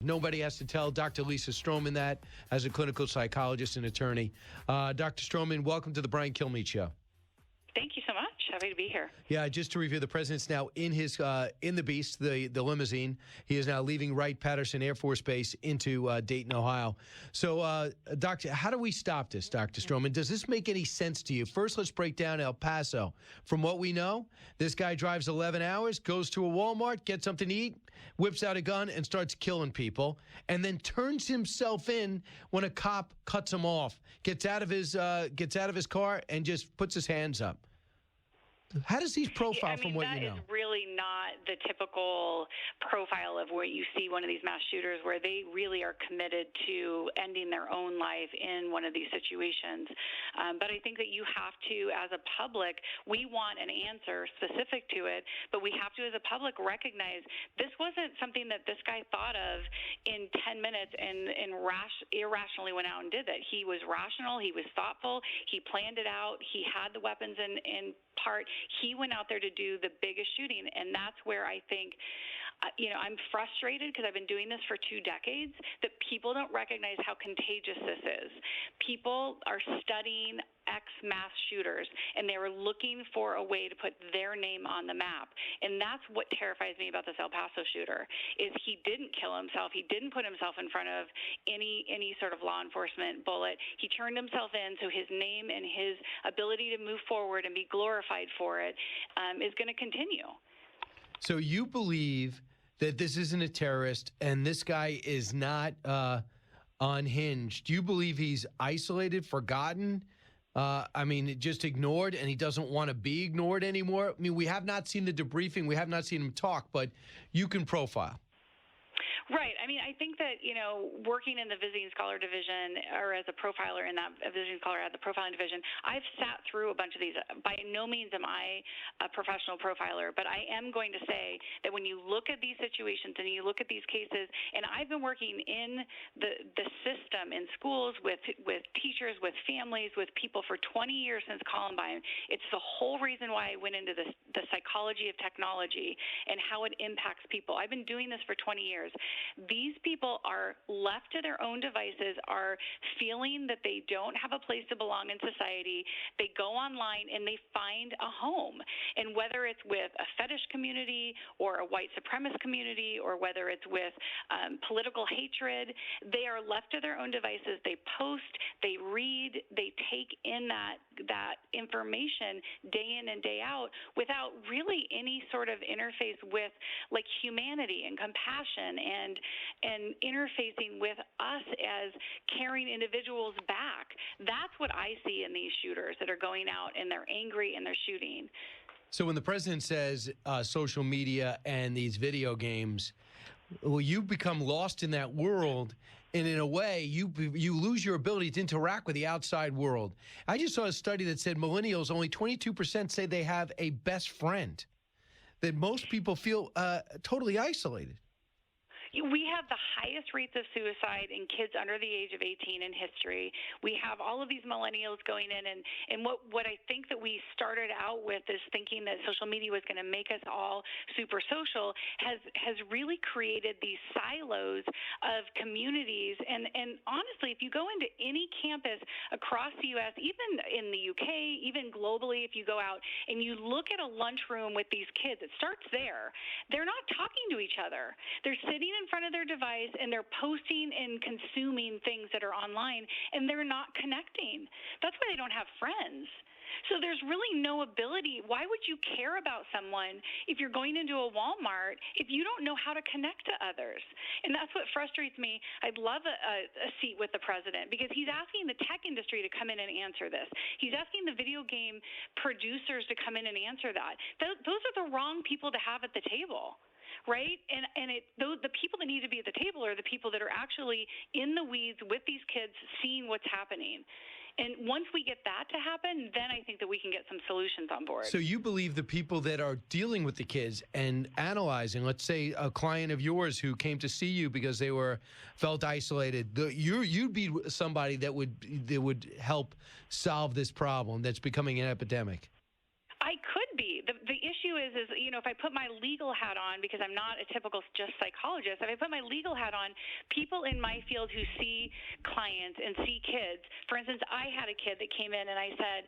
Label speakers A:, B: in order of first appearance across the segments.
A: Nobody has to tell Dr. Lisa Strohman that as a clinical psychologist and attorney. Dr. Strohman, welcome to the Brian Kilmeade Show.
B: Thank you so much. Happy to be here.
A: Yeah, just to review, the president's now in his in the Beast, the limousine. He is now leaving Wright-Patterson Air Force Base into Dayton, Ohio. So, Doctor, how do we stop this, Dr. Strohman? Does this make any sense to you? First, let's break down El Paso. From what we know, this guy drives 11 hours, goes to a Walmart, gets something to eat, whips out a gun, and starts killing people, and then turns himself in when a cop cuts him off, gets out of his car, and just puts his hands up. How does he profile from what you know?
B: That is really not the typical profile of where you see one of these mass shooters, where they really are committed to ending their own life in one of these situations. But I think that you have to, as a public, we want an answer specific to it, but we have to, as a public, recognize this wasn't something that this guy thought of in 10 minutes and irrationally went out and did that. He was rational. He was thoughtful. He planned it out. He had the weapons in part. He went out there to do the biggest shooting, and that's where I think, I'm frustrated because I've been doing this for 2 decades, that people don't recognize how contagious this is. People are studying ex-mass shooters, and they were looking for a way to put their name on the map. And that's what terrifies me about this El Paso shooter, is he didn't kill himself. He didn't put himself in front of any sort of law enforcement bullet. He turned himself in, so his name and his ability to move forward and be glorified for it is going to continue.
A: So you believe that this isn't a terrorist and this guy is not unhinged? Do you believe he's isolated, forgotten? Just ignored, and he doesn't want to be ignored anymore? I mean, we have not seen the debriefing. We have not seen him talk, but you can profile.
B: Right. I think that, working in the visiting scholar division, or as a profiler in that visiting scholar at the profiling division, I've sat through a bunch of these. By no means am I a professional profiler, but I am going to say that when you look at these situations and you look at these cases, and I've been working in the system in schools with teachers, with families, with people for 20 years since Columbine. It's the whole reason why I went into the psychology of technology and how it impacts people. I've been doing this for 20 years. These people are left to their own devices, are feeling that they don't have a place to belong in society. They go online and they find a home. And whether it's with a fetish community or a white supremacist community, or whether it's with political hatred, they are left to their own devices. They post, they read, they take in that information day in and day out without really any sort of interface with like humanity and compassion and interfacing with us as caring individuals back. That's what I see in these shooters that are going out and they're angry and they're shooting.
A: So when the president says social media and these video games, well, you become lost in that world, and in a way, you lose your ability to interact with the outside world. I just saw a study that said millennials, only 22% say they have a best friend, that most people feel totally isolated.
B: We have the highest rates of suicide in kids under the age of 18 in history. We have all of these millennials going in, and what I think that we started out with is thinking that social media was going to make us all super social has really created these silos of communities. And honestly, if you go into any campus across the U.S., even in the UK, even globally, if you go out and you look at a lunchroom with these kids, it starts there. They're not talking to each other. They're sitting in front of their device and they're posting and consuming things that are online, and they're not connecting. That's why they don't have friends. So there's really no ability. Why would you care about someone if you're going into a Walmart if you don't know how to connect to others? And that's what frustrates me. I'd love a seat with the president, because he's asking the tech industry to come in and answer this. He's asking the video game producers to come in and answer that. Those are the wrong people to have at the table. Right? And the people that need to be at the table are the people that are actually in the weeds with these kids, seeing what's happening. And once we get that to happen, then I think that we can get some solutions on board.
A: So you believe the people that are dealing with the kids and analyzing, let's say a client of yours who came to see you because they felt isolated, you'd be somebody that would help solve this problem that's becoming an epidemic?
B: I could be. The issue issue is, if I put my legal hat on, because I'm not a typical just psychologist, if I put my legal hat on, people in my field who see clients and see kids, for instance, I had a kid that came in and I said,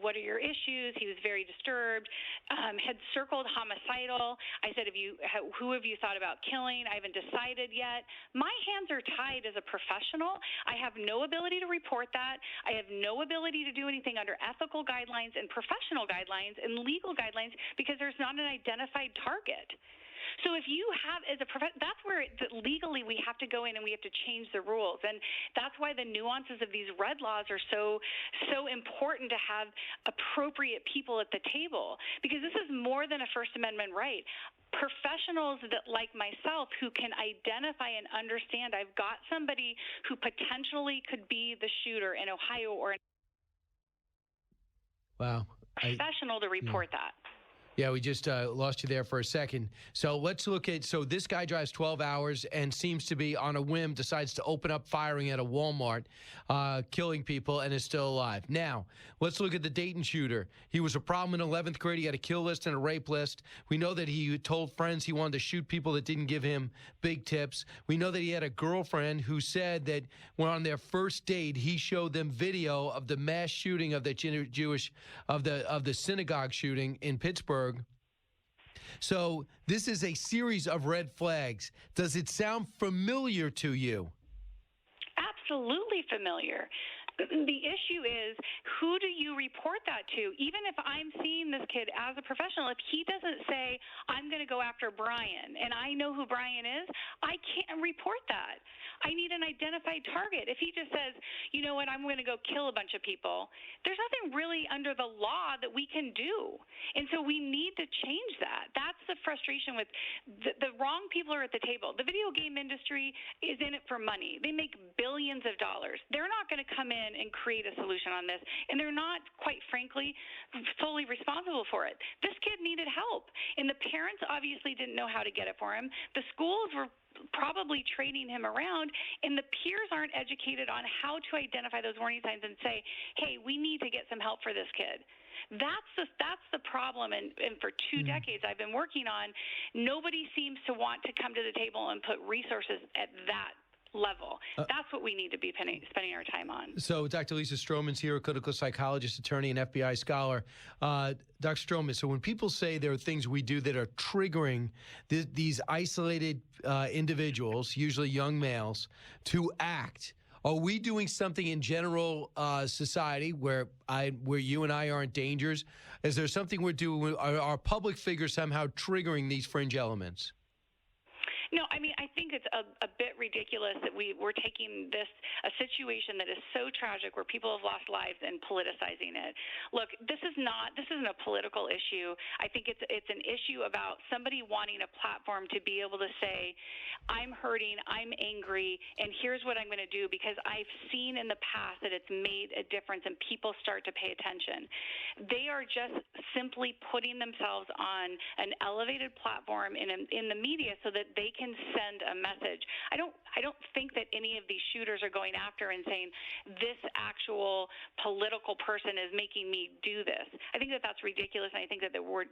B: what are your issues? He was very disturbed, had circled homicidal. I said, who have you thought about killing? I haven't decided yet. My hands are tied as a professional. I have no ability to report that. I have no ability to do anything under ethical guidelines and professional guidelines and legal guidelines because there's not an identified target. So if you have, that's where legally we have to go in and we have to change the rules. And that's why the nuances of these red laws are so important to have appropriate people at the table, because this is more than a First Amendment right. Professionals that, like myself, who can identify and understand, I've got somebody who potentially could be the shooter in Ohio or
A: wow.
B: Professional to report that.
A: Yeah, we just lost you there for a second. So let's look at, so this guy drives 12 hours and seems to be on a whim, decides to open up firing at a Walmart, killing people, and is still alive. Now, let's look at the Dayton shooter. He was a problem in 11th grade. He had a kill list and a rape list. We know that he told friends he wanted to shoot people that didn't give him big tips. We know that he had a girlfriend who said that when on their first date, he showed them video of the mass shooting of the of the synagogue shooting in Pittsburgh. So this is a series of red flags. Does it sound familiar to you?
B: Absolutely familiar. The issue is, who do you report that to? Even if I'm seeing this kid as a professional, if he doesn't say, I'm going to go after Brian, and I know who Brian is, I can't report that. I need an identified target. If he just says, you know what, I'm going to go kill a bunch of people, there's nothing really under the law that we can do. And so we need to change that. That's the frustration with the wrong people are at the table. The video game industry is in it for money. They make billions of dollars. They're not going to come in and create a solution on this, and they're not, quite frankly, solely responsible for it. This kid needed help, and the parents obviously didn't know how to get it for him. The schools were probably trading him around, and the peers aren't educated on how to identify those warning signs and say, hey, we need to get some help for this kid. That's the problem, and for 2 decades I've been working on, nobody seems to want to come to the table and put resources at that level. That's what we need to be spending our time on. So
A: Dr. Lisa Strohman's here, a clinical psychologist, attorney, and FBI scholar. Dr. Strohman, so when people say there are things we do that are triggering these isolated individuals, usually young males, to act, are we doing something in general society where you and I aren't dangers? Is there something we're doing? Are public figures somehow triggering these fringe elements?
B: No, I mean, I think it's a bit ridiculous that we're taking a situation that is so tragic where people have lost lives and politicizing it. Look, this isn't a political issue. I think it's an issue about somebody wanting a platform to be able to say, I'm hurting, I'm angry, and here's what I'm going to do, because I've seen in the past that it's made a difference and people start to pay attention. They are just simply putting themselves on an elevated platform in the media so that they can send a message. I don't think that any of these shooters are going after and saying this actual political person is making me do this. I think that that's ridiculous, and I think that we're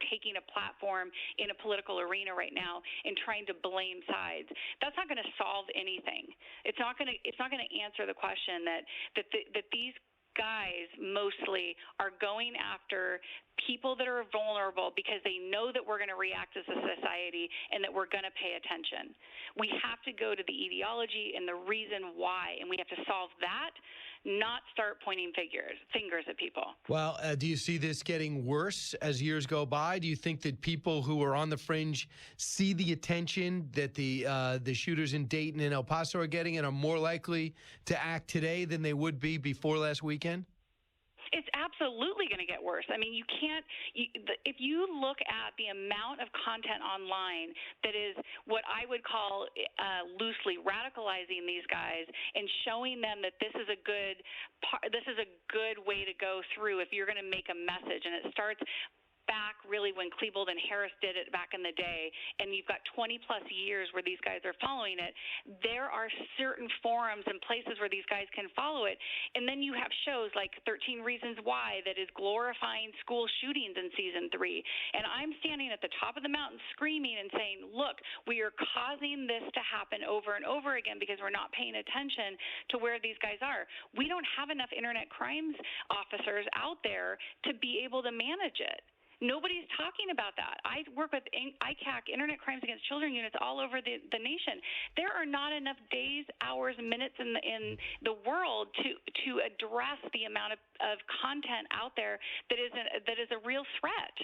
B: taking a platform in a political arena right now and trying to blame sides. That's not going to solve anything. It's not going to answer the question that these guys mostly are going after people that are vulnerable because they know that we're going to react as a society and that we're going to pay attention. We have to go to the etiology and the reason why, and we have to solve that, not start pointing fingers at people.
A: Well, do you see this getting worse as years go by? Do you think that people who are on the fringe see the attention that the shooters in Dayton and El Paso are getting and are more likely to act today than they would be before last weekend?
B: It's absolutely going to get worse. I mean, if you look at the amount of content online that is what I would call loosely radicalizing these guys and showing them that this is a good way to go through if you're going to make a message, and it starts back really when Klebold and Harris did it back in the day, and you've got 20-plus years where these guys are following it, there are certain forums and places where these guys can follow it. And then you have shows like 13 Reasons Why that is glorifying school shootings in Season 3. And I'm standing at the top of the mountain screaming and saying, look, we are causing this to happen over and over again because we're not paying attention to where these guys are. We don't have enough internet crimes officers out there to be able to manage it. Nobody's talking about that. I work with ICAC, Internet Crimes Against Children units all over the nation. There are not enough days, hours, minutes in the world to address the amount of content out there that is a real threat.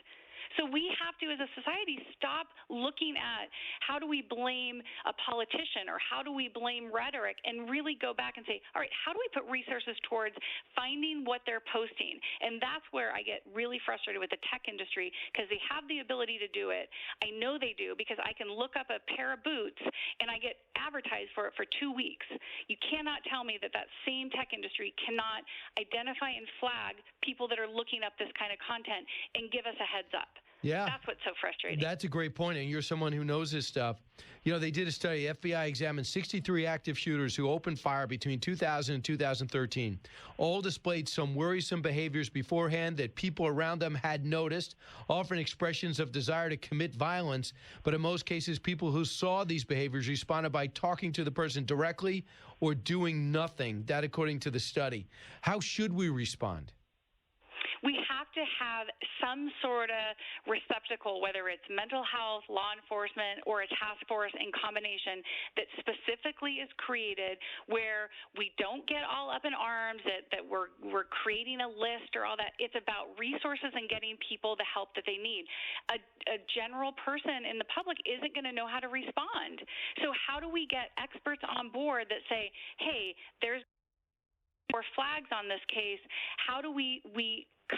B: So we have to, as a society, stop looking at how do we blame a politician or how do we blame rhetoric and really go back and say, all right, how do we put resources towards finding what they're posting? And that's where I get really frustrated with the tech industry because they have the ability to do it. I know they do because I can look up a pair of boots and I get advertised for it for 2 weeks. You cannot tell me that same tech industry cannot identify and flag people that are looking up this kind of content and give us a heads up.
A: Yeah.
B: That's what's so frustrating.
A: That's a great point, and you're someone who knows this stuff. You know, they did a study. FBI examined 63 active shooters who opened fire between 2000 and 2013. All displayed some worrisome behaviors beforehand that people around them had noticed, often expressions of desire to commit violence. But in most cases, people who saw these behaviors responded by talking to the person directly or doing nothing. That according to the study. How should we respond?
B: We have to have some sort of receptacle, whether it's mental health, law enforcement, or a task force in combination that specifically is created where we don't get all up in arms that we're creating a list or all that. It's about resources and getting people the help that they need. A general person in the public isn't going to know how to respond. So how do we get experts on board that say, hey, there's more flags on this case? How do we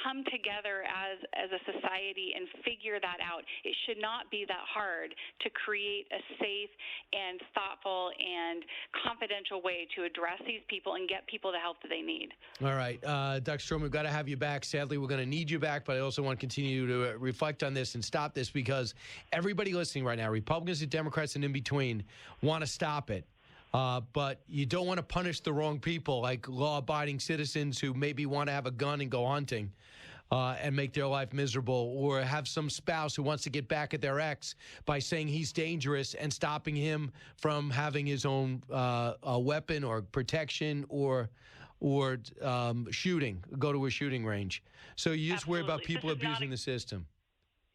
B: come together as a society and figure that out? It should not be that hard to create a safe and thoughtful and confidential way to address these people and get people the help that they need.
A: All right. Dr. Strohman, we've got to have you back. Sadly, we're going to need you back, but I also want to continue to reflect on this and stop this because everybody listening right now, Republicans and Democrats and in between, want to stop it. But you don't want to punish the wrong people, like law-abiding citizens who maybe want to have a gun and go hunting and make their life miserable, or have some spouse who wants to get back at their ex by saying he's dangerous and stopping him from having his own weapon or protection or shooting, go to a shooting range. So you just worry about people abusing the system.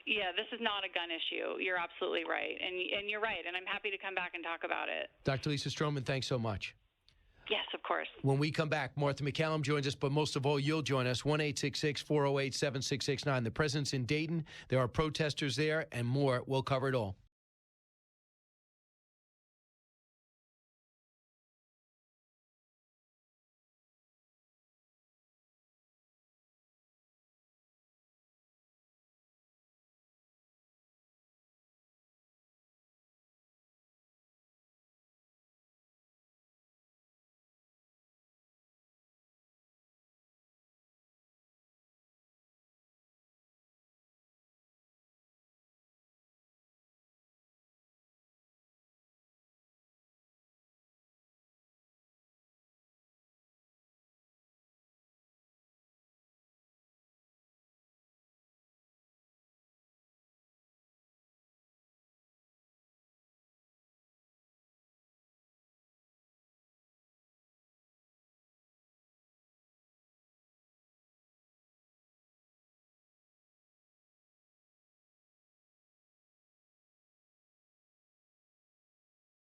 B: Yeah, this is not a gun issue. You're absolutely right. And you're right. And I'm happy to come back and talk about it.
A: Dr. Lisa Strohman, thanks so much.
B: Yes, of course.
A: When we come back, Martha McCallum joins us, but most of all, you'll join us, 1-866-408-7669. The president's in Dayton. There are protesters there and more. We'll cover it all.